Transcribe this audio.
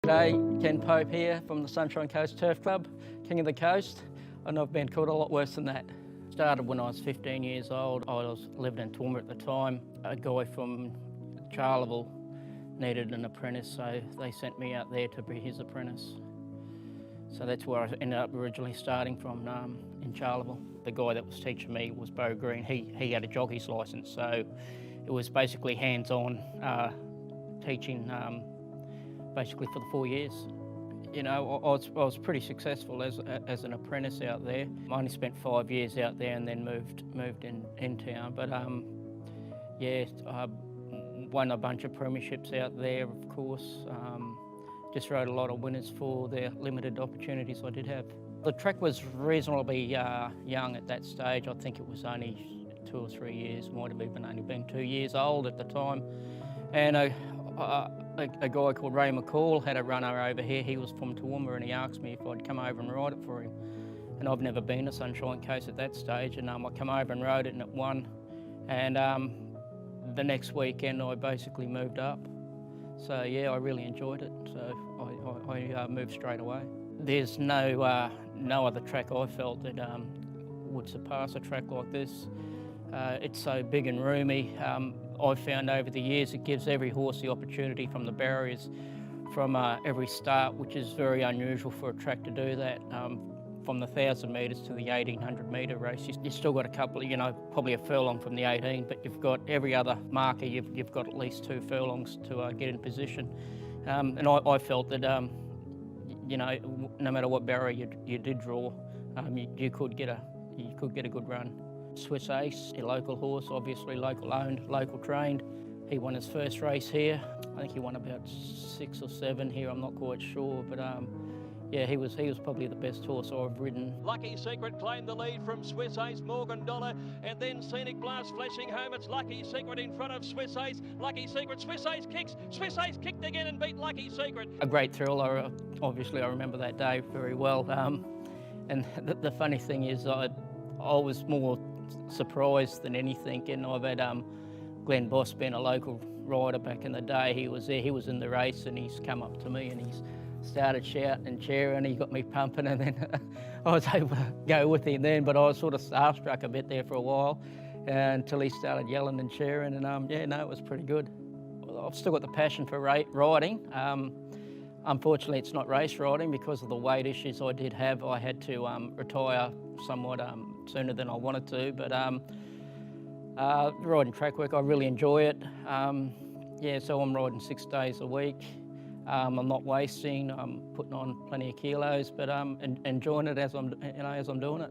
G'day, Ken Pope here from the Sunshine Coast Turf Club, King of the Coast, and I've been called a lot worse than that. Started when I was 15 years old. I was living in Toowoomba at the time. A guy from Charleville needed an apprentice, so they sent me out there to be his apprentice. So that's where I ended up originally starting from, in Charleville. The guy that was teaching me was Bo Green. He had a jockey's licence, so it was basically hands-on teaching basically for the 4 years. You know, I was pretty successful as an apprentice out there. I only spent 5 years out there and then moved in town. But yeah, I won a bunch of premierships out there, of course. Just rode a lot of winners for the limited opportunities I did have. The track was reasonably young at that stage. I think it was only 2 or 3 years, might have even only been 2 years old at the time. And a guy called Ray McCall had a runner over here. He was from Toowoomba and he asked me if I'd come over and ride it for him. And I've never been to Sunshine Coast at that stage, and I come over and rode it and it won. And the next weekend I basically moved up. So yeah, I really enjoyed it. So I moved straight away. There's no other track I felt that would surpass a track like this. It's so big and roomy. I've found over the years it gives every horse the opportunity from the barriers, from every start, which is very unusual for a track to do that. From the 1,000 metres to the 1,800 metre race, you've still got a couple, you know, probably a furlong from the 18, but you've got every other marker, you've got at least 2 furlongs to get in position. And I felt that, you know, no matter what barrier you did draw, you could get a good run. Swiss Ace, a local horse, obviously local owned, local trained. He won his first race here. I think he won about 6 or 7 here, I'm not quite sure, but yeah, he was probably the best horse I've ridden. Lucky Secret claimed the lead from Swiss Ace, Morgan Dollar, and then Scenic Blast flashing home. It's Lucky Secret in front of Swiss Ace. Lucky Secret, Swiss Ace kicks. Swiss Ace kicked again and beat Lucky Secret. A great thrill. Obviously, I remember that day very well. And the funny thing is, I was more surprised than anything. And I've had Glenn Boss, being a local rider back in the day. He was there. He was in the race, and he's come up to me and he's started shouting and cheering. He got me pumping, and then I was able to go with him then, but I was sort of starstruck a bit there for a while until he started yelling and cheering, and yeah, no, it was pretty good. I've still got the passion for riding. Unfortunately, it's not race riding because of the weight issues I did have. I had to retire somewhat sooner than I wanted to, but riding track work, I really enjoy it. Yeah, so I'm riding 6 days a week. I'm not wasting, I'm putting on plenty of kilos, but I'm enjoying it as I'm doing it.